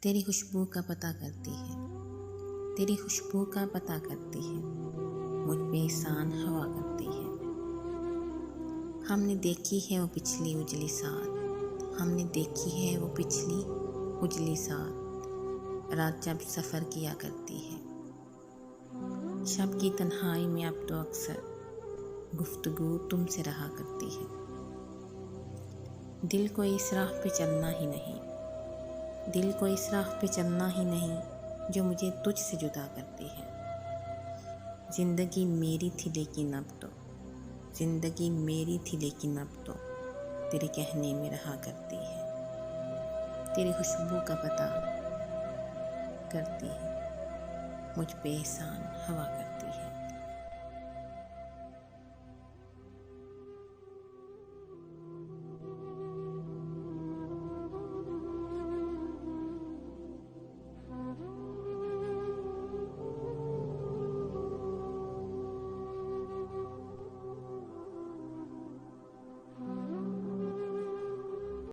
तेरी खुशबू का पता करती है, तेरी खुशबू का पता करती है, मुझ पे एहसान हवा करती है। हमने देखी है वो पिछली उजली साथ, हमने देखी है वो पिछली उजली साथ, रात जब सफ़र किया करती है। शब की तन्हाई में अब तो अक्सर गुफ्तगू तुमसे रहा करती है। दिल को इस राह पे चलना ही नहीं, दिल को इस राह पे चलना ही नहीं जो मुझे तुझसे जुदा करती है। ज़िंदगी मेरी थी लेकिन अब तो, ज़िंदगी मेरी थी लेकिन अब तो तेरे कहने में रहा करती है। तेरी खुशबू का पता करती है, मुझ पे एहसान हवा करती है।